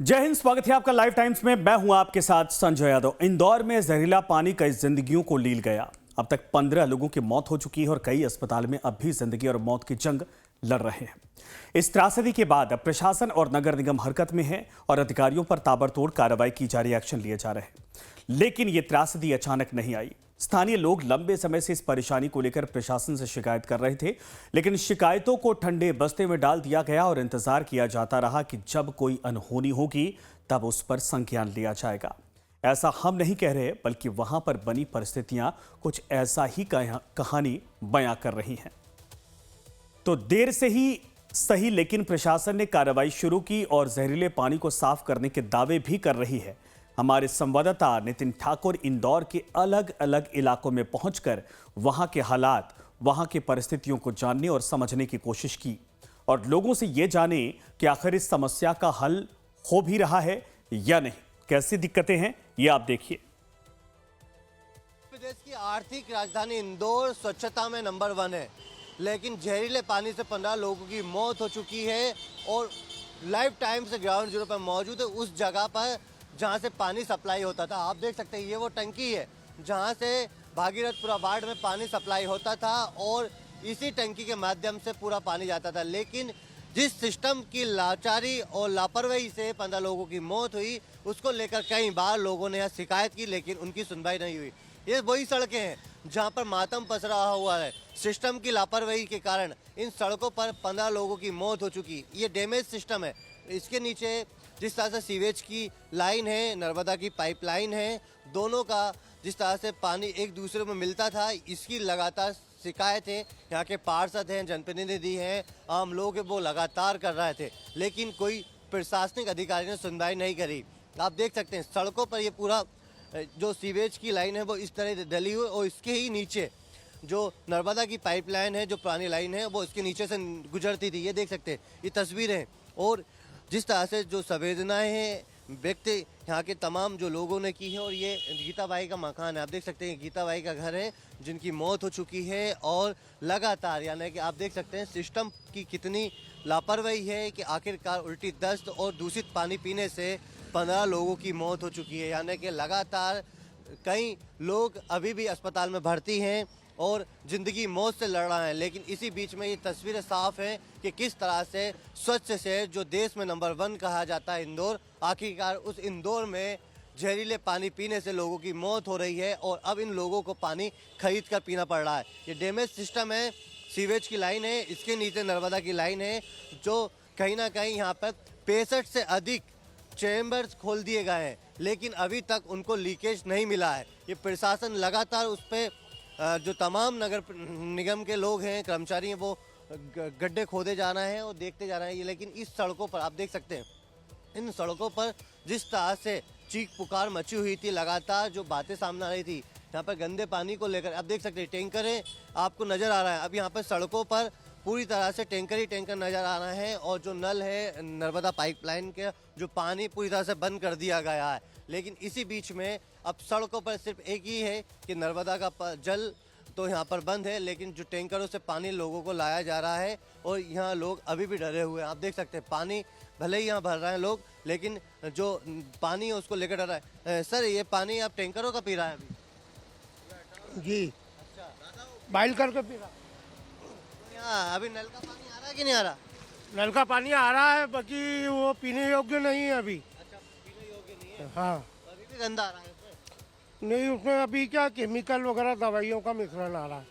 जय हिंद। स्वागत है आपका लाइव टाइम्स में। मैं हूं आपके साथ संजय यादव। इंदौर में जहरीला पानी कई जिंदगियों को लील गया। अब तक 15 लोगों की मौत हो चुकी है और कई अस्पताल में अब भी जिंदगी और मौत की जंग लड़ रहे हैं। इस त्रासदी के बाद अब प्रशासन और नगर निगम हरकत में है और अधिकारियों पर ताबड़तोड़ कार्रवाई की जा रही, एक्शन लिए जा रहे हैं। लेकिन ये त्रासदी अचानक नहीं आई। स्थानीय लोग लंबे समय से इस परेशानी को लेकर प्रशासन से शिकायत कर रहे थे, लेकिन शिकायतों को ठंडे बस्ते में डाल दिया गया और इंतजार किया जाता रहा कि जब कोई अनहोनी होगी तब उस पर संज्ञान लिया जाएगा। ऐसा हम नहीं कह रहे, बल्कि वहां पर बनी परिस्थितियां कुछ ऐसा ही कहानी बयां कर रही हैं। तो देर से ही सही, लेकिन प्रशासन ने कार्रवाई शुरू की और जहरीले पानी को साफ करने के दावे भी कर रही है। हमारे संवाददाता नितिन ठाकुर इंदौर के अलग अलग इलाकों में पहुंचकर वहां के हालात, वहां की परिस्थितियों को जानने और समझने की कोशिश की और लोगों से यह जाने कि आखिर इस समस्या का हल हो भी रहा है या नहीं। कैसी दिक्कतें हैं ये आप देखिए। प्रदेश की आर्थिक राजधानी इंदौर स्वच्छता में नंबर 1 है, लेकिन जहरीले पानी से 15 लोगों की मौत हो चुकी है और लाइव टाइम से ग्राउंड जीरो पर मौजूद है उस जगह पर जहां से पानी सप्लाई होता था। आप देख सकते हैं ये वो टंकी है जहां से भागीरथपुरा वार्ड में पानी सप्लाई होता था और इसी टंकी के माध्यम से पूरा पानी जाता था। लेकिन जिस सिस्टम की लाचारी और लापरवाही से 15 लोगों की मौत हुई, उसको लेकर कई बार लोगों ने यहाँ शिकायत की, लेकिन उनकी सुनवाई नहीं हुई। ये वही सड़कें हैं जहाँ पर मातम पसरा हुआ है। सिस्टम की लापरवाही के कारण इन सड़कों पर 15 लोगों की मौत हो चुकी। ये डैमेज सिस्टम है। इसके नीचे जिस तरह से सीवेज की लाइन है, नर्मदा की पाइपलाइन है, दोनों का जिस तरह से पानी एक दूसरे में मिलता था, इसकी लगातार शिकायत है। यहाँ के पार्षद हैं, जनप्रतिनिधि हैं, आम लोग हैं, वो लगातार कर रहे थे, लेकिन कोई प्रशासनिक अधिकारी ने सुनवाई नहीं करी। आप देख सकते हैं सड़कों पर ये पूरा जो सीवेज की लाइन है वो इस तरह डली हुई और इसके ही नीचे जो नर्मदा की पाइपलाइन है, जो पुरानी लाइन है, वो इसके नीचे से गुजरती थी। ये देख सकते हैं, ये तस्वीरें। और जिस तरह से जो संवेदनाएं हैं व्यक्ति यहाँ के तमाम जो लोगों ने की है, और ये गीताबाई का मकान है। आप देख सकते हैं गीताबाई का घर है जिनकी मौत हो चुकी है और लगातार यानी कि आप देख सकते हैं सिस्टम की कितनी लापरवाही है कि आखिरकार उल्टी दस्त और दूषित पानी पीने से 15 लोगों की मौत हो चुकी है। यानी कि लगातार कई लोग अभी भी अस्पताल में भर्ती हैं और ज़िंदगी मौत से लड़ रहा है। लेकिन इसी बीच में ये तस्वीरें साफ हैं कि किस तरह से स्वच्छ शहर जो देश में नंबर 1 कहा जाता है इंदौर, आखिरकार उस इंदौर में जहरीले पानी पीने से लोगों की मौत हो रही है और अब इन लोगों को पानी खरीद कर पीना पड़ रहा है। ये डैमेज सिस्टम है, सीवेज की लाइन है, इसके नीचे नर्मदा की लाइन है, जो कहीं ना कहीं यहाँ पर 65 से अधिक चैम्बर्स खोल दिए गए हैं, लेकिन अभी तक उनको लीकेज नहीं मिला है। ये प्रशासन लगातार उस पर जो तमाम नगर निगम के लोग हैं, कर्मचारी हैं, वो गड्ढे खोदे जा रहे हैं और देखते जा रहे हैं। लेकिन इस सड़कों पर आप देख सकते हैं, इन सड़कों पर जिस तरह से चीख पुकार मची हुई थी, लगातार जो बातें सामने आ रही थी यहाँ पर गंदे पानी को लेकर, आप देख सकते हैं टैंकर है, आपको नज़र आ रहा है। अब यहाँ पर सड़कों पर पूरी तरह से टैंकर ही टैंकर नज़र आ रहा है और जो नल है नर्मदा पाइपलाइन के, जो पानी पूरी तरह से बंद कर दिया गया है। लेकिन इसी बीच में अब सड़कों पर सिर्फ एक ही है कि नर्मदा का जल तो यहाँ पर बंद है, लेकिन जो टैंकरों से पानी लोगों को लाया जा रहा है और यहाँ लोग अभी भी डरे हुए हैं। आप देख सकते हैं पानी भले ही यहाँ भर रहे हैं लोग, लेकिन जो पानी है उसको लेकर डर रहा है। सर, ये पानी आप टैंकरों का पी रहा है अभी? जी, अच्छा, बाइल करके पी रहा। यहाँ अभी नल का पानी आ रहा है कि नहीं आ रहा? नल का पानी आ रहा है, बाकी वो पीने योग्य नहीं है अभी। अच्छा, पीने योग्य नहीं है। हाँ, अभी भी गंदा आ रहा है उसमें? नहीं, उसमें अभी क्या केमिकल वगैरह दवाइयों का मिश्रण आ रहा है।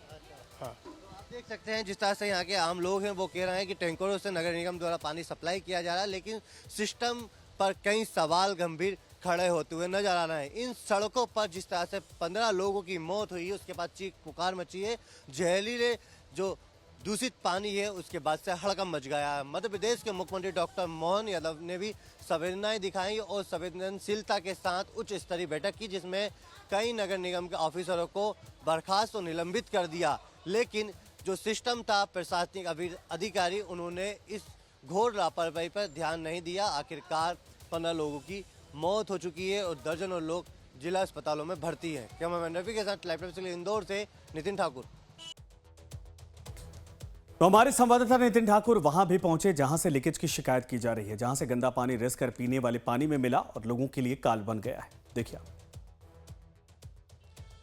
हाँ, तो आप देख सकते हैं जिस तरह से यहाँ के आम लोग हैं वो कह रहे हैं कि टैंकरों से नगर निगम द्वारा पानी सप्लाई किया जा रहा है, लेकिन सिस्टम पर कई सवाल गंभीर खड़े होते हुए नजर आ रहे हैं। इन सड़कों पर जिस तरह से 15 लोगों की मौत हुई, उसके बाद चीख पुकार मची है, जहरीले जो दूषित पानी है उसके बाद से हड़कंप मच गया है। मध्य प्रदेश के मुख्यमंत्री डॉक्टर मोहन यादव ने भी संवेदनाएं दिखाई और संवेदनशीलता के साथ उच्च स्तरीय बैठक की, जिसमें कई नगर निगम के ऑफिसरों को बर्खास्त और निलंबित कर दिया। लेकिन जो सिस्टम था, प्रशासनिक अधिकारी, उन्होंने इस घोर लापरवाही पर ध्यान नहीं दिया। आखिरकार 15 लोगों की मौत हो चुकी है और दर्जनों लोग जिला अस्पतालों में भर्ती हैं। कैमरामैन रवि के साथ लाइव टाइम्स के लिए इंदौर से नितिन ठाकुर। तो हमारे संवाददाता नितिन ठाकुर वहां भी पहुंचे जहां से लीकेज की शिकायत की जा रही है, जहां से गंदा पानी रिस कर पीने वाले पानी में मिला और लोगों के लिए काल बन गया है। देखिए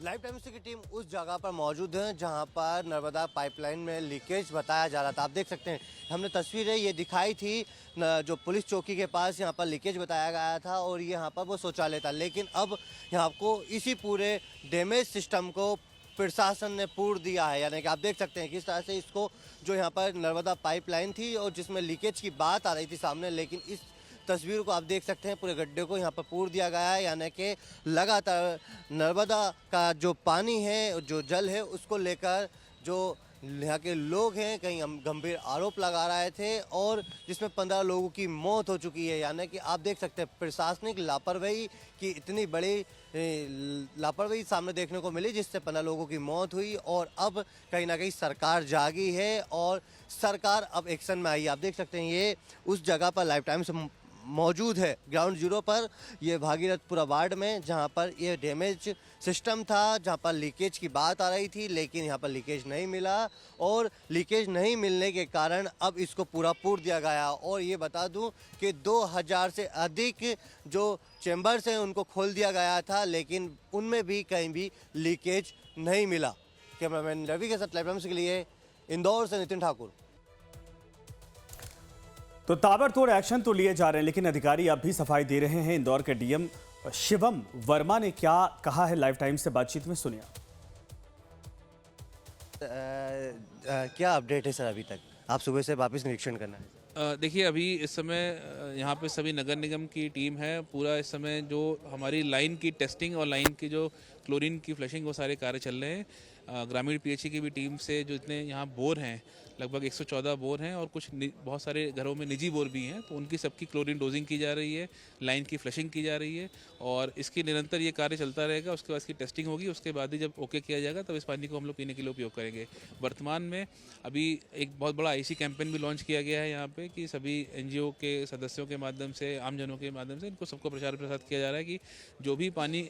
लाइव टाइम्स की टीम उस जगह पर मौजूद है जहां पर नर्मदा पाइपलाइन में लीकेज बताया जा रहा था। आप देख सकते हैं, हमने तस्वीरें ये दिखाई थी जो पुलिस चौकी के पास यहाँ पर लीकेज बताया गया था और यहाँ पर वो शौचालय था। लेकिन अब यहाँ को इसी पूरे डैमेज सिस्टम को प्रशासन ने पूर्ण दिया है, यानी कि आप देख सकते हैं किस तरह से इसको जो यहाँ पर नर्मदा पाइपलाइन थी और जिसमें लीकेज की बात आ रही थी सामने, लेकिन इस तस्वीर को आप देख सकते हैं पूरे गड्ढे को यहाँ पर पूर दिया गया है। यानी कि लगातार नर्मदा का जो पानी है, जो जल है, उसको लेकर जो यहाँ के लोग हैं कहीं गंभीर आरोप लगा रहे थे और जिसमें 15 लोगों की मौत हो चुकी है। यानी कि आप देख सकते हैं प्रशासनिक लापरवाही की इतनी बड़ी लापरवाही सामने देखने को मिली जिससे 15 लोगों की मौत हुई और अब कहीं ना कहीं सरकार जागी है और सरकार अब एक्शन में आई है। आप देख सकते हैं ये उस जगह पर लाइफ टाइम से मौजूद है, ग्राउंड जीरो पर, ये भागीरथपुरा वार्ड में, जहां पर ये डैमेज सिस्टम था, जहां पर लीकेज की बात आ रही थी, लेकिन यहां पर लीकेज नहीं मिला और लीकेज नहीं मिलने के कारण अब इसको पूरा पूर दिया गया। और ये बता दूं कि 2000 से अधिक जो चैम्बर्स हैं उनको खोल दिया गया था, लेकिन उनमें भी कहीं भी लीकेज नहीं मिला। कैमरामैन रवि के साथ लाइव टाइम्स के लिए इंदौर से नितिन ठाकुर। तो ताबड़तोड़ एक्शन तो लिए जा रहे हैं, लेकिन अधिकारी अब भी सफाई दे रहे हैं। इंदौर के डीएम शिवम वर्मा ने क्या कहा है, लाइव टाइम से बातचीत में सुनिए। क्या अपडेट है सर? अभी तक आप सुबह से वापस निरीक्षण करना है? देखिए, अभी इस समय यहाँ पे सभी नगर निगम की टीम है। पूरा इस समय जो हमारी लाइन की टेस्टिंग और लाइन की जो क्लोरीन की फ्लशिंग, वो सारे कार्य चल रहे हैं। ग्रामीण पीएचई की भी टीम से जो इतने यहाँ बोर हैं, लगभग 114 बोर हैं और कुछ बहुत सारे घरों में निजी बोर भी हैं, तो उनकी सबकी क्लोरीन डोजिंग की जा रही है, लाइन की फ्लशिंग की जा रही है और इसकी निरंतर ये कार्य चलता रहेगा। उसके बाद इसकी टेस्टिंग होगी, उसके बाद ही जब ओके किया जाएगा तब इस पानी को हम लोग पीने के लिए उपयोग करेंगे। वर्तमान में अभी एक बहुत बड़ा आईसी कैंपेन भी लॉन्च किया गया है यहाँ पे कि सभी एनजीओ के सदस्यों के माध्यम से, आमजनों के माध्यम से इनको सबको प्रचार प्रसार किया जा रहा है कि जो भी पानी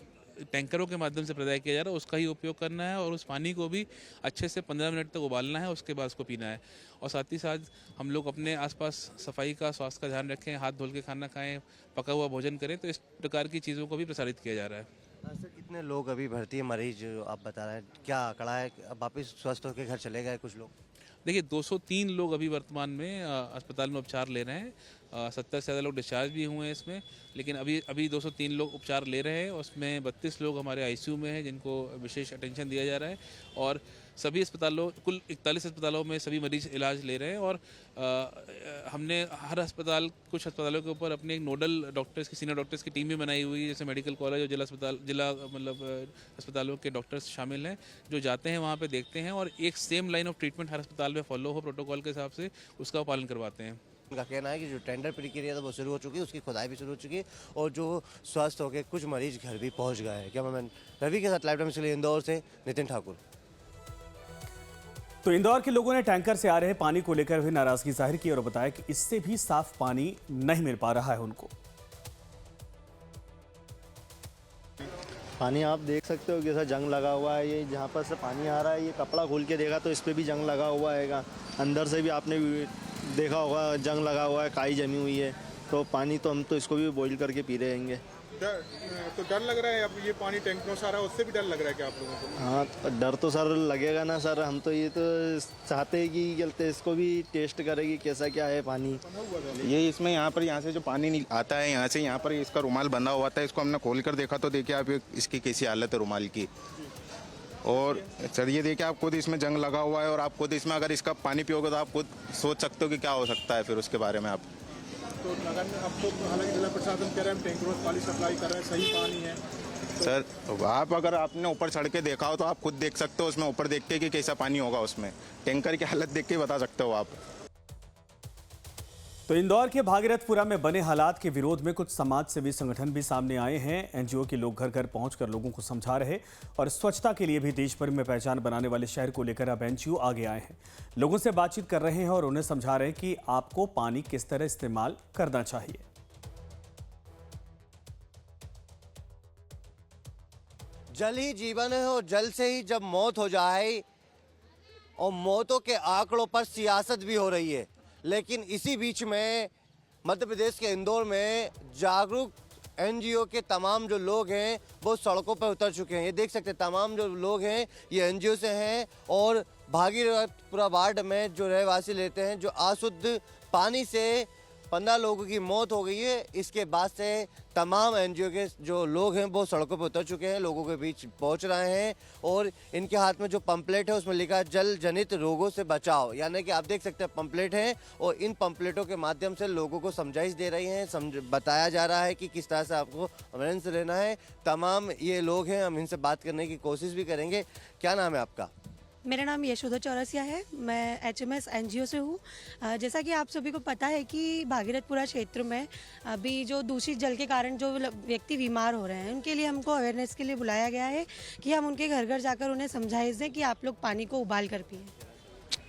टैंकरों के माध्यम से प्रदाय किया जा रहा है उसका ही उपयोग करना है और उस पानी को भी अच्छे से 15 मिनट तक उबालना है, उसके बाद उसको पीना है। और साथ ही साथ हम लोग अपने आसपास सफाई का, स्वास्थ्य का ध्यान रखें, हाथ धुल के खाना खाएं, पका हुआ भोजन करें। तो इस प्रकार की चीज़ों को भी प्रसारित किया जा रहा है। सर, कितने लोग अभी भर्ती है, मरीज आप बता रहे हैं, क्या आंकड़ा है? अब वापस स्वस्थ होकर घर चले गए कुछ लोग? देखिए, 203 लोग अभी वर्तमान में अस्पताल में उपचार ले रहे हैं। 70 से ज़्यादा लोग डिस्चार्ज भी हुए हैं इसमें, लेकिन अभी 203 लोग उपचार ले रहे हैं। उसमें 32 लोग हमारे आईसीयू में हैं जिनको विशेष अटेंशन दिया जा रहा है और सभी अस्पतालों, कुल 41 अस्पतालों में सभी मरीज इलाज ले रहे हैं। और हमने हर अस्पताल, कुछ अस्पतालों के ऊपर अपने एक नोडल डॉक्टर्स की, सीनियर डॉक्टर्स की टीम भी बनाई हुई है, जैसे मेडिकल कॉलेज और जिला अस्पतालों के डॉक्टर्स शामिल हैं जो जाते हैं वहाँ पे, देखते हैं और एक सेम लाइन ऑफ ट्रीटमेंट हर अस्पताल में फॉलो हो प्रोटोकॉल के हिसाब से, उसका पालन करवाते हैं। उनका कहना है कि जो टेंडर प्रक्रिया था वो शुरू हो चुकी है, उसकी खुदाई भी शुरू हो चुकी है और जो स्वस्थ होकर कुछ मरीज घर भी पहुंच गए हैं। कैमरामैन रवि के साथ लाइव टाइम्स के लिए इंदौर से नितिन ठाकुर। तो इंदौर के लोगों ने टैंकर से आ रहे पानी को लेकर भी नाराजगी जाहिर की और बताया कि इससे भी साफ पानी नहीं मिल पा रहा है उनको। पानी आप देख सकते हो कैसा जंग लगा हुआ है। ये जहाँ पर से पानी आ रहा है, ये कपड़ा खोल के देखा तो इस पर भी जंग लगा हुआ है। अंदर से भी आपने देखा होगा जंग लगा हुआ है, काई जमी हुई है। तो पानी तो हम तो इसको भी बॉईल करके पी रहेंगे। तो डर लग रहा है, अब ये पानी टैंकरों से आ रहा है, उससे भी डर लग रहा है क्या आप लोगों को? हाँ, तो डर तो सर लगेगा ना सर। हम तो ये तो चाहते हैं कि चलते इसको भी टेस्ट करेगी कैसा क्या है पानी। ये इसमें यहाँ से जो पानी आता है, यहाँ पर इसका रुमाल बंधा हुआ था, इसको हमने खोल कर देखा तो देखिए आप इसकी कैसी हालत है रुमाल की। और सर ये देखिए आप खुद इसमें जंग लगा हुआ है और आप खुद इसमें अगर इसका पानी पियोगे तो आप खुद सोच सकते हो कि क्या हो सकता है फिर उसके बारे में आप। तो अब तो हालांकि जिला प्रशासन कह रहे हैं टैंकरों से पानी सप्लाई कर रहे हैं, सही पानी है सर। आप अगर आपने ऊपर चढ़ के देखा हो तो आप खुद देख सकते हो उसमें, ऊपर देख के कि कैसा पानी होगा उसमें। टैंकर की हालत देख के बता सकते हो आप। तो इंदौर के भागीरथपुरा में बने हालात के विरोध में कुछ समाज सेवी संगठन भी सामने आए हैं। एनजीओ के लोग घर घर पहुंचकर लोगों को समझा रहे और स्वच्छता के लिए भी देश भर में पहचान बनाने वाले शहर को लेकर अब एनजीओ आगे आए हैं। लोगों से बातचीत कर रहे हैं और उन्हें समझा रहे हैं कि आपको पानी किस तरह इस्तेमाल करना चाहिए। जल ही जीवन है और जल से ही जब मौत हो जाए और मौतों के आंकड़ों पर सियासत भी हो रही है। लेकिन इसी बीच में मध्य प्रदेश के इंदौर में जागरूक एनजीओ के तमाम जो लोग हैं वो सड़कों पर उतर चुके हैं। ये देख सकते हैं तमाम जो लोग हैं ये एनजीओ से हैं और भागीरथपुरा वार्ड में जो रहवासी लेते हैं, जो अशुद्ध पानी से 15 लोगों की मौत हो गई है। इसके बाद से तमाम एनजीओ के जो लोग हैं वो सड़कों पर उतर चुके हैं, लोगों के बीच पहुंच रहे हैं और इनके हाथ में जो पंपलेट है उसमें लिखा है जल जनित रोगों से बचाओ। यानी कि आप देख सकते हैं पंपलेट हैं और इन पंपलेटों के माध्यम से लोगों को समझाइश दे रही हैं, बताया जा रहा है कि किस तरह से आपको अवेयरनेस लेना है। तमाम ये लोग हैं, हम इनसे बात करने की कोशिश भी करेंगे। क्या नाम है आपका? मेरा नाम यशोदा चौरसिया है। मैं HMS NGO से हूँ। जैसा कि आप सभी को पता है कि भागीरथपुरा क्षेत्र में अभी जो दूषित जल के कारण जो व्यक्ति बीमार हो रहे हैं उनके लिए हमको अवेयरनेस के लिए बुलाया गया है कि हम उनके घर घर जाकर उन्हें समझाइश दें कि आप लोग पानी को उबाल कर पिए।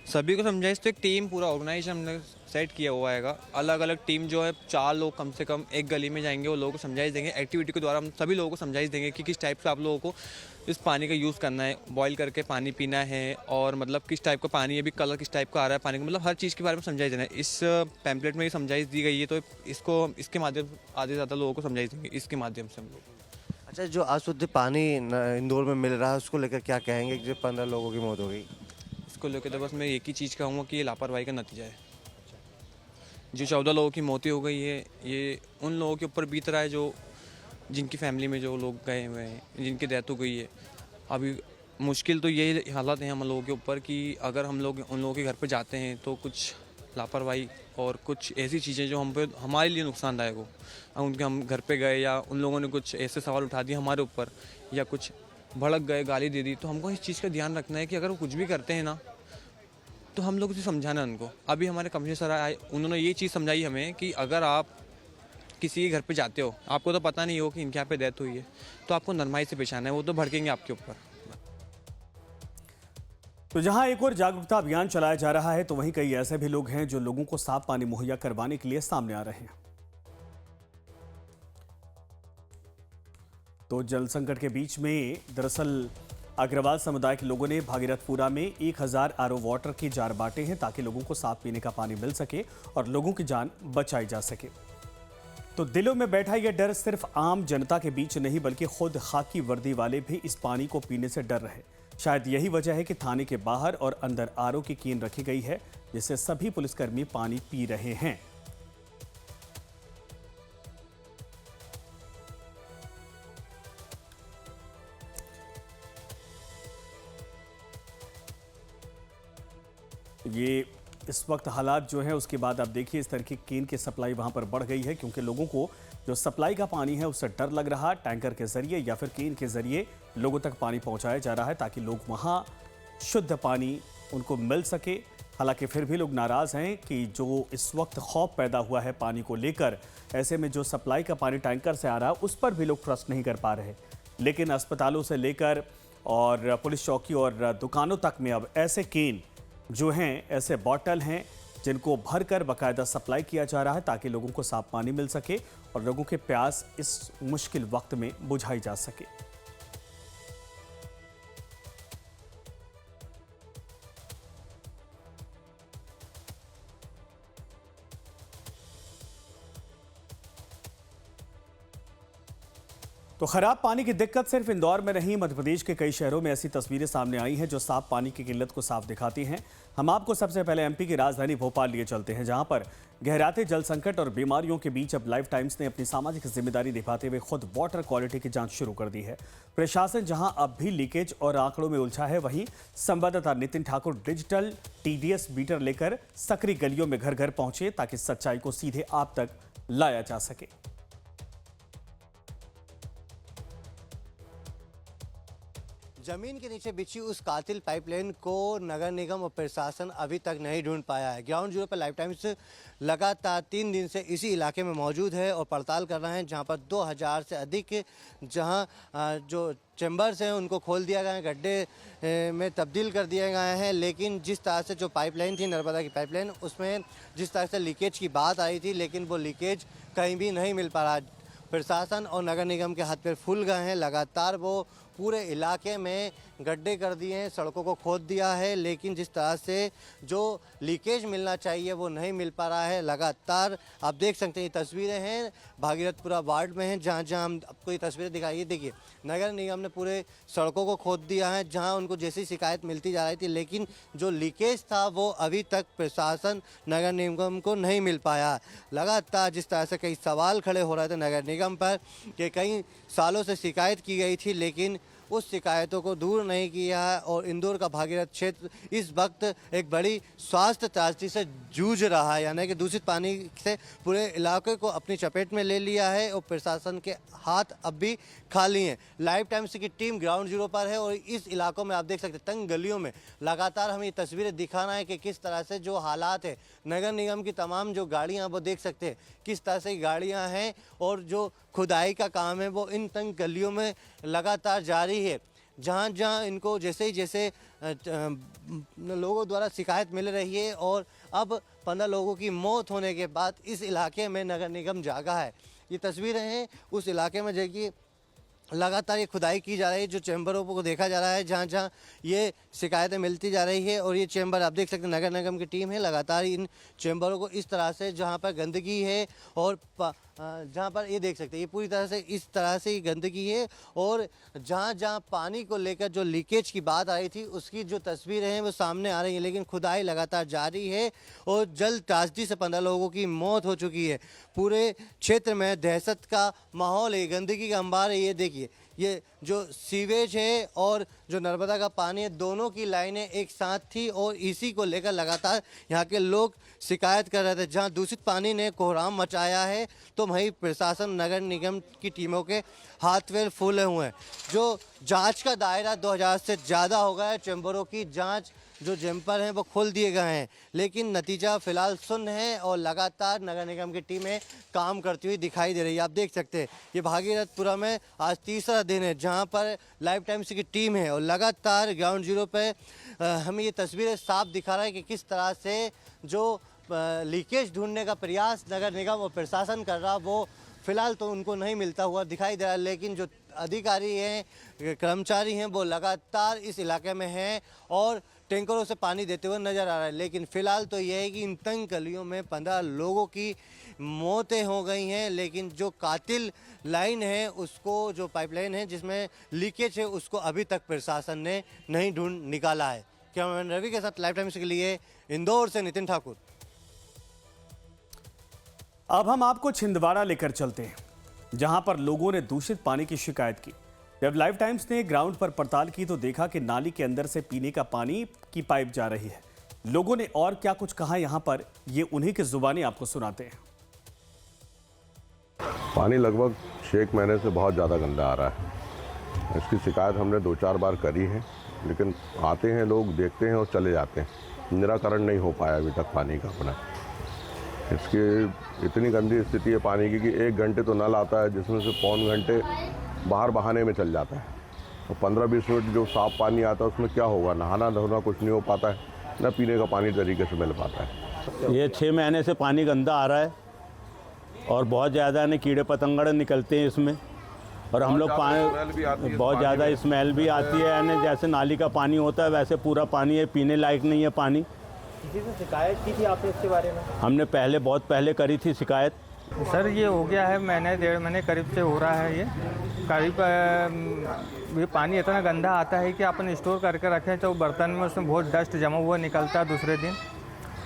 सभी को समझाइश तो एक टीम पूरा ऑर्गेनाइज हमने सेट किया हुआ है। अलग अलग टीम जो है 4 लोग कम से कम एक गली में जाएंगे, वो लोगों को समझाइश देंगे। एक्टिविटी के द्वारा हम सभी लोगों को समझाइश देंगे कि किस टाइप से आप लोगों को इस पानी का यूज़ करना है, बॉईल करके पानी पीना है और मतलब किस टाइप का पानी है, अभी कलर किस टाइप का आ रहा है पानी का, मतलब हर चीज़ के बारे में समझाइश देना है। इस पैम्पलेट में ये समझाइश दी गई है तो इसके माध्यम से आधे से ज़्यादा लोगों को समझाइश देंगे इसके माध्यम से हम लोग। अच्छा, जो अशुद्ध पानी इंदौर में मिल रहा है उसको लेकर क्या कहेंगे? जो 15 लोगों की मौत हो गई, इसको लेकर तो बस मैं एक ही चीज़ कहूँगा कि ये लापरवाही का नतीजा है। जो 14 लोगों की मौतें हो गई है ये उन लोगों के ऊपर बीत रहा है जो जिनकी फैमिली में जो लोग गए हुए हैं, जिनकी डेथ हो गई है। अभी मुश्किल तो यही हालत है हम लोगों के ऊपर कि अगर हम लोग उन लोगों के घर पे जाते हैं तो कुछ लापरवाही और कुछ ऐसी चीज़ें जो हमारे लिए नुकसानदायक हो, उनके हम घर पे गए या उन लोगों ने कुछ ऐसे सवाल उठा दिए हमारे ऊपर या कुछ भड़क गए, गाली दे दी, तो हमको इस चीज़ का ध्यान रखना है कि अगर वो कुछ भी करते हैं ना तो हम लोग उसे समझाना है उनको। अभी हमारे कमिश्नर सर आए, उन्होंने ये चीज़ समझाई हमें कि अगर आप किसी के घर पे जाते हो, आपको तो पता नहीं हो कि इनके यहाँ पे डेथ हुई है, तो आपको नरमाई से पेश आना है, वो तो भड़केंगे आपके ऊपर। तो जहां एक और जागरूकता अभियान चलाया जा रहा है तो वहीं कई ऐसे भी लोग हैं जो लोगों को साफ पानी मुहैया करवाने के लिए सामने आ रहे हैं। तो जल संकट के बीच में दरअसल अग्रवाल समुदाय के लोगों ने भागीरथपुरा में 1000 RO वाटर के जार बांटे हैं ताकि लोगों को साफ पीने का पानी मिल सके और लोगों की जान बचाई जा सके। तो दिलों में बैठा यह डर सिर्फ आम जनता के बीच नहीं बल्कि खुद खाकी वर्दी वाले भी इस पानी को पीने से डर रहे। शायद यही वजह है कि थाने के बाहर और अंदर RO की केन रखी गई है जिससे सभी पुलिसकर्मी पानी पी रहे हैं। ये इस वक्त हालात जो है उसके बाद आप देखिए इस तरह की केन की सप्लाई वहां पर बढ़ गई है क्योंकि लोगों को जो सप्लाई का पानी है उससे डर लग रहा। टैंकर के जरिए या फिर केन के जरिए लोगों तक पानी पहुंचाया जा रहा है ताकि लोग वहां शुद्ध पानी उनको मिल सके। हालांकि फिर भी लोग नाराज़ हैं कि जो इस वक्त खौफ पैदा हुआ है पानी को लेकर, ऐसे में जो सप्लाई का पानी टैंकर से आ रहा है उस पर भी लोग ट्रस्ट नहीं कर पा रहे। लेकिन अस्पतालों से लेकर और पुलिस चौकी और दुकानों तक में अब ऐसे केन जो हैं, ऐसे बॉटल हैं जिनको भरकर बाकायदा सप्लाई किया जा रहा है ताकि लोगों को साफ पानी मिल सके और लोगों के प्यास इस मुश्किल वक्त में बुझाई जा सके। तो खराब पानी की दिक्कत सिर्फ इंदौर में नहीं, मध्य प्रदेश के कई शहरों में ऐसी तस्वीरें सामने आई हैं जो साफ पानी की किल्लत को साफ दिखाती हैं। हम आपको सबसे पहले एमपी की राजधानी भोपाल लिए चलते हैं जहां पर गहराते जल संकट और बीमारियों के बीच अब लाइफ टाइम्स ने अपनी सामाजिक जिम्मेदारी निभाते हुए खुद वाटर क्वालिटी की जांच शुरू कर दी है। प्रशासन जहां अब भी लीकेज और आंकड़ों में उलझा है, वहीं संवाददाता Nitin Thakur digital TDS meter लेकर सकरी गलियों में घर घर पहुंचे ताकि सच्चाई को सीधे आप तक लाया जा सके। जमीन के नीचे बिछी उस कातिल पाइपलाइन को नगर निगम और प्रशासन अभी तक नहीं ढूंढ पाया है। ग्राउंड जीरो पर लाइफ टाइम्स लगातार 3 दिन से इसी इलाके में मौजूद है और पड़ताल कर रहे हैं जहां पर 2000 से अधिक जहां जो चैम्बर्स हैं उनको खोल दिया गया है, गड्ढे में तब्दील कर दिए गए हैं। लेकिन जिस तरह से जो पाइपलाइन थी, नर्मदा की पाइपलाइन, उसमें जिस तरह से लीकेज की बात आई थी लेकिन वो लीकेज कहीं भी नहीं मिल पा रहा। प्रशासन और नगर निगम के हाथ पैर फूल गए हैं, लगातार वो पूरे इलाके में गड्ढे कर दिए हैं, सड़कों को खोद दिया है, लेकिन जिस तरह से जो लीकेज मिलना चाहिए वो नहीं मिल पा रहा है। लगातार आप देख सकते हैं, ये तस्वीरें हैं भागीरथपुरा वार्ड में हैं, जहाँ हम आपको ये तस्वीरें दिखाइए। देखिए, नगर निगम ने पूरे सड़कों को खोद दिया है, जहाँ उनको जैसी शिकायत मिलती जा रही थी, लेकिन जो लीकेज था वो अभी तक प्रशासन नगर निगम को नहीं मिल पाया। लगातार जिस तरह से कई सवाल खड़े हो रहे थे नगर निगम पर कि कई सालों से शिकायत की गई थी, लेकिन उस शिकायतों को दूर नहीं किया है और इंदौर का भागीरथ क्षेत्र इस वक्त एक बड़ी स्वास्थ्य त्रासदी से जूझ रहा है, यानी कि दूषित पानी से पूरे इलाके को अपनी चपेट में ले लिया है और प्रशासन के हाथ अब भी खाली हैं। लाइव टाइम्स की टीम ग्राउंड जीरो पर है और इस इलाकों में आप देख सकते हैं तंग गलियों में लगातार हमें ये तस्वीरें दिखाना है कि किस तरह से जो हालात है, नगर निगम की तमाम जो गाड़ियाँ वो देख सकते हैं किस तरह से गाड़ियाँ हैं और जो खुदाई का काम है वो इन तंग गलियों में लगातार जारी है। जहाँ जहाँ इनको जैसे लोगों द्वारा शिकायत मिल रही है और अब 15 लोगों की मौत होने के बाद इस इलाके में नगर निगम जागा है। ये तस्वीरें हैं उस इलाके में जबकि लगातार ये खुदाई की जा रही है, जो चैम्बरों को देखा जा रहा है जहाँ जहाँ ये शिकायतें मिलती जा रही है। और ये चैम्बर आप देख सकते हैं नगर निगम की टीम है लगातार इन चैम्बरों को इस तरह से जहाँ पर गंदगी है और जहाँ पर ये देख सकते हैं ये पूरी तरह से इस तरह से ही गंदगी है और जहाँ जहाँ पानी को लेकर जो लीकेज की बात आई थी उसकी जो तस्वीरें हैं वो सामने आ रही हैं, लेकिन खुदाई लगातार जारी है और जल त्रासदी से 15 लोगों की मौत हो चुकी है। पूरे क्षेत्र में दहशत का माहौल है, गंदगी का अंबार है। ये देखिए, ये जो सीवेज है और जो नर्मदा का पानी है, दोनों की लाइनें एक साथ थी और इसी को लेकर लगातार यहाँ के लोग शिकायत कर रहे थे। जहाँ दूषित पानी ने कोहराम मचाया है तो वहीं प्रशासन नगर निगम की टीमों के हाथ पैर फूले हुए हैं। जो जांच का दायरा 2000 से ज़्यादा हो गया है, चैम्बरों की जांच जो चैम्बर हैं वो खोल दिए गए हैं, लेकिन नतीजा फिलहाल शून्य है और लगातार नगर निगम की टीमें काम करती हुई दिखाई दे रही है। आप देख सकते हैं ये भागीरथपुरा में आज तीसरा दिन है जहां पर लाइव टाइम्स की टीम है और लगातार ग्राउंड जीरो पे हमें ये तस्वीरें साफ दिखा रहा है कि किस तरह से जो लीकेज ढूंढने का प्रयास नगर निगम और प्रशासन कर रहा वो फिलहाल तो उनको नहीं मिलता हुआ दिखाई दे रहा है, लेकिन जो अधिकारी हैं, कर्मचारी हैं, वो लगातार इस इलाके में हैं और टैंकरों से पानी देते हुए नज़र आ रहा है। लेकिन फ़िलहाल तो यह है कि इन तंग गलियों में 15 लोगों की मौतें हो गई हैं, लेकिन जो कातिल लाइन है उसको, जो पाइपलाइन है जिसमें लीकेज है, उसको अभी तक प्रशासन ने नहीं ढूंढ निकाला है। कैमरामैन रवि के साथ लाइव टाइम्स के लिए इंदौर से नितिन ठाकुर। अब हम आपको छिंदवाड़ा लेकर चलते हैं, जहां पर लोगों ने दूषित पानी की शिकायत की। जब लाइव टाइम्स ने ग्राउंड पर पड़ताल की तो देखा कि नाली के अंदर से पीने का पानी की पाइप जा रही है। लोगों ने और क्या कुछ कहा यहां पर, ये उन्हीं की जुबानी आपको सुनाते हैं। पानी लगभग 6 महीने से बहुत ज़्यादा गंदा आ रहा है। इसकी शिकायत हमने 2-4 बार करी है, लेकिन आते हैं लोग, देखते हैं और चले जाते हैं। निराकरण नहीं हो पाया अभी तक पानी का अपना। इसकी इतनी गंदी स्थिति है पानी की कि 1 घंटे तो नल आता है, जिसमें से पौन घंटे बाहर बहाने में चल जाता है और 15-20 मिनट जो साफ़ पानी आता है उसमें क्या होगा, नहाना धोना कुछ नहीं हो पाता है, न पीने का पानी तरीके से मिल पाता है। ये 6 महीने से पानी गंदा आ रहा है और बहुत ज़्यादा ने कीड़े पतंगड़ निकलते हैं इसमें और हम लोग पानी बहुत ज़्यादा स्मेल भी आती है। यानी जैसे नाली का पानी होता है वैसे पूरा पानी है, पीने लायक नहीं है पानी। किसी से शिकायत की थी आपने इसके बारे में? हमने बहुत पहले करी थी शिकायत। सर ये हो गया है महीने 1.5 महीने करीब से हो रहा है। ये करीब ये पानी इतना गंदा आता है कि अपन स्टोर करके रखें तो बर्तन में उसमें बहुत डस्ट जमा हुआ निकलता है दूसरे दिन,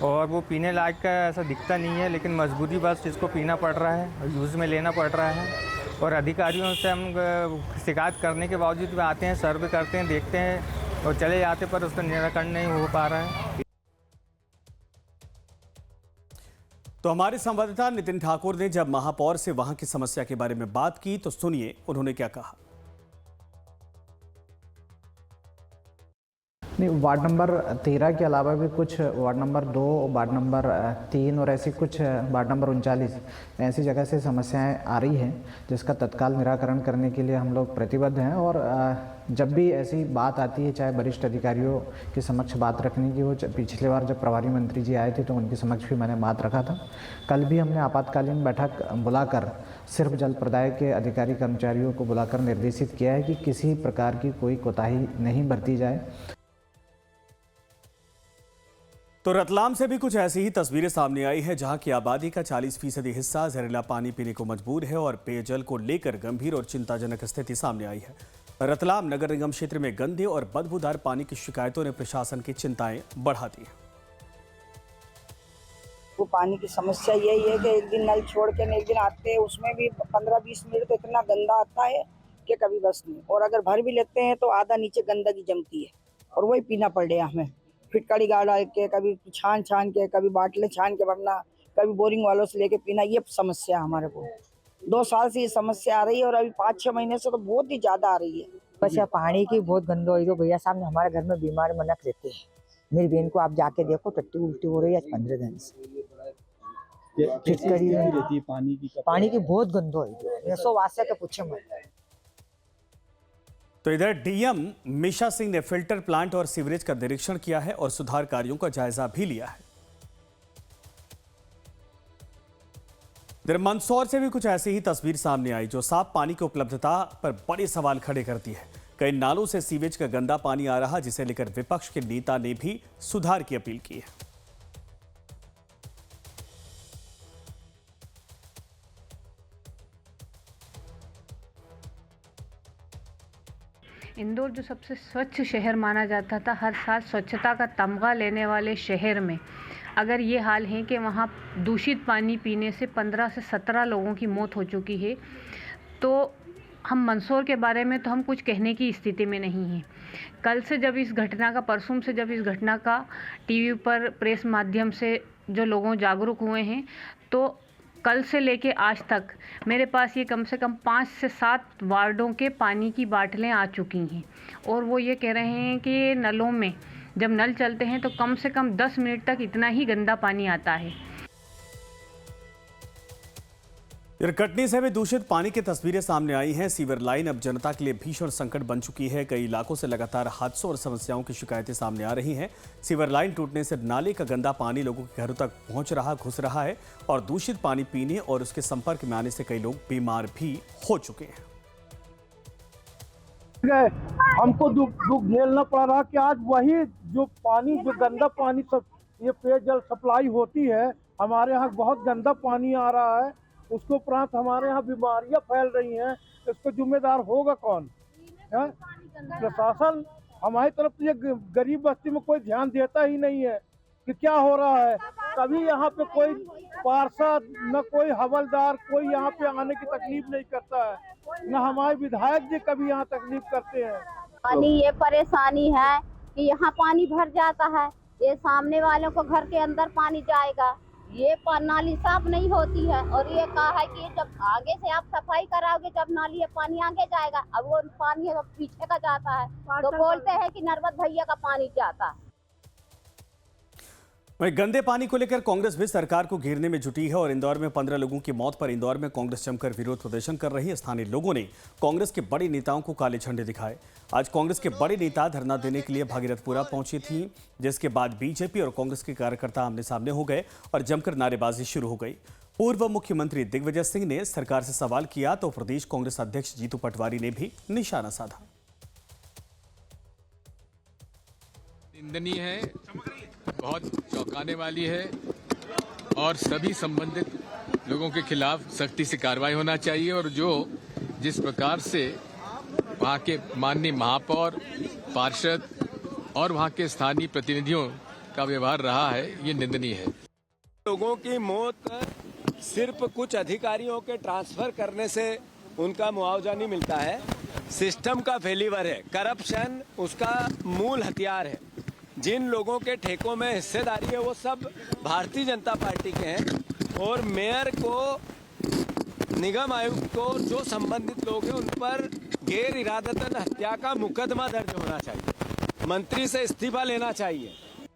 और वो पीने लायक का ऐसा दिखता नहीं है, लेकिन मजबूरी बस इसको पीना पड़ रहा है और यूज़ में लेना पड़ रहा है। और अधिकारियों से हम शिकायत करने के बावजूद भी आते हैं, सर्वे करते हैं, देखते हैं और चले जाते, पर उसका निराकरण नहीं हो पा रहा है। तो हमारे संवाददाता नितिन ठाकुर ने जब महापौर से वहां की समस्या के बारे में बात की तो सुनिए उन्होंने क्या कहा। नहीं, वार्ड नंबर 13 के अलावा भी कुछ वार्ड नंबर 2, वार्ड नंबर 3 और ऐसी कुछ वार्ड नंबर 39 ऐसी जगह से समस्याएं आ रही हैं, जिसका तत्काल निराकरण करने के लिए हम लोग प्रतिबद्ध हैं। और जब भी ऐसी बात आती है, चाहे वरिष्ठ अधिकारियों के समक्ष बात रखने की हो, पिछले बार जब प्रभारी मंत्री जी आए थे तो उनके समक्ष भी मैंने बात रखा था। कल भी हमने आपातकालीन बैठक बुलाकर सिर्फ जल प्रदाय के अधिकारी कर्मचारियों को बुलाकर निर्देशित किया है कि किसी प्रकार की कोई कोताही नहीं बरती जाए। तो रतलाम से भी कुछ ऐसी ही तस्वीरें सामने आई है, जहां की आबादी का 40% हिस्सा जहरीला पानी पीने को मजबूर है और पेयजल को लेकर गंभीर और चिंताजनक स्थिति सामने आई है। रतलाम नगर निगम क्षेत्र में गंदे और बदबूदार पानी की शिकायतों ने प्रशासन की चिंताएं बढ़ा दी है। वो पानी की समस्या यही है कि एक दिन नल छोड़ के एक दिन आते हैं, उसमें भी 15-20 मिनट तो इतना गंदा आता है कि कभी बस नहीं। और अगर भर भी लेते हैं तो आधा नीचे गंदगी जमती है और वही पीना पड़ रहा हमें। फिटकड़ी गाड़ डाल के, कभी छान के, कभी बाटले छान के भरना, कभी बोरिंग वालों से लेके पीना, ये समस्या हमारे को 2 साल से ये समस्या आ रही है और अभी 5-6 महीने से तो बहुत ही ज़्यादा आ रही है। बस यहाँ पानी की बहुत गंदा हो। भैया साहब हमारे घर में बीमार मनक रहते हैं। मेरी बहन को आप जाके देखो, टट्टी उल्टी हो रही है 15 दिन से। पानी की बहुत गंदो है, सो वास्ते के पूछे मत। तो इधर डीएम मिशा सिंह ने फिल्टर प्लांट और सीवरेज का निरीक्षण किया है और सुधार कार्यों का जायजा भी लिया है। इधर मंदसौर से भी कुछ ऐसी ही तस्वीर सामने आई, जो साफ पानी की उपलब्धता पर बड़े सवाल खड़े करती है। कई नालों से सीवेज का गंदा पानी आ रहा, जिसे लेकर विपक्ष के नेता ने भी सुधार की अपील की है। इंदौर जो सबसे स्वच्छ शहर माना जाता था, हर साल स्वच्छता का तमगा लेने वाले शहर में अगर ये हाल है कि वहाँ दूषित पानी पीने से 15 से 17 लोगों की मौत हो चुकी है, तो हम मंदसौर के बारे में तो हम कुछ कहने की स्थिति में नहीं हैं। कल से जब इस घटना का, परसों से जब इस घटना का टीवी पर प्रेस माध्यम से जो लोगों जागरूक हुए हैं, तो कल से लेके आज तक मेरे पास ये कम से कम 5 से 7 वार्डों के पानी की बाटलें आ चुकी हैं और वो ये कह रहे हैं कि नलों में जब नल चलते हैं तो कम से कम 10 मिनट तक इतना ही गंदा पानी आता है। कटनी से भी दूषित पानी की तस्वीरें सामने आई हैं। सीवर लाइन अब जनता के लिए भीषण संकट बन चुकी है। कई इलाकों से लगातार हादसों और समस्याओं की शिकायतें सामने आ रही हैं। सीवर लाइन टूटने से नाले का गंदा पानी लोगों के घरों तक घुस रहा है और दूषित पानी पीने और उसके संपर्क में आने से कई लोग बीमार भी हो चुके हैं। हमको दुख झेलना पड़ रहा कि आज वही जो पानी, जो गंदा पानी सब ये पेयजल सप्लाई होती है, हमारे यहाँ बहुत गंदा पानी आ रहा है। उसके उपरांत हमारे यहाँ बीमारियां फैल रही हैं। इसको जिम्मेदार होगा कौन? प्रशासन हमारी तरफ से गरीब बस्ती में कोई ध्यान देता ही नहीं है कि क्या हो रहा है। कभी यहाँ पे कोई पार्षद, न कोई हवलदार, कोई यहाँ पे आने की तकलीफ नहीं करता है, न हमारे विधायक जी कभी यहाँ तकलीफ करते हैं। पानी ये परेशानी है कि यहाँ पानी भर जाता है, ये सामने वालों को घर के अंदर पानी जाएगा, ये नाली साफ नहीं होती है और ये कहा है कि जब आगे से आप सफाई कराओगे जब नाली पानी आगे जाएगा। अब वो पानी पीछे का जाता है तो बोलते हैं कि नर्मद भैया का पानी जाता है। वहीं गंदे पानी को लेकर कांग्रेस भी सरकार को घेरने में जुटी है और इंदौर में 15 लोगों की मौत पर इंदौर में कांग्रेस जमकर विरोध प्रदर्शन कर रही है। स्थानीय लोगों ने कांग्रेस के बड़े नेताओं को काले झंडे दिखाए। आज कांग्रेस के बड़े नेता धरना देने के लिए भागीरथपुरा पहुंची थी, जिसके बाद बीजेपी और कांग्रेस के कार्यकर्ता आमने सामने हो गए और जमकर नारेबाजी शुरू हो गई। पूर्व मुख्यमंत्री दिग्विजय सिंह ने सरकार से सवाल किया तो प्रदेश कांग्रेस अध्यक्ष जीतू पटवारी ने भी निशाना साधा। निंदनीय है, बहुत चौंकाने वाली है और सभी संबंधित लोगों के खिलाफ सख्ती से कार्रवाई होना चाहिए। और जिस प्रकार से वहाँ के माननीय महापौर, पार्षद और वहाँ के स्थानीय प्रतिनिधियों का व्यवहार रहा है, ये निंदनीय है। लोगों की मौत सिर्फ कुछ अधिकारियों के ट्रांसफर करने से उनका मुआवजा नहीं मिलता है। सिस्टम का फेलिवर है, करप्शन उसका मूल हथियार है। जिन लोगों के ठेकों में हिस्सेदारी है वो सब भारतीय जनता पार्टी के हैं और मेयर को, निगम आयुक्त को, जो संबंधित लोग हैं उन पर गैर इरादतन हत्या का मुकदमा दर्ज होना चाहिए। मंत्री से इस्तीफा लेना चाहिए।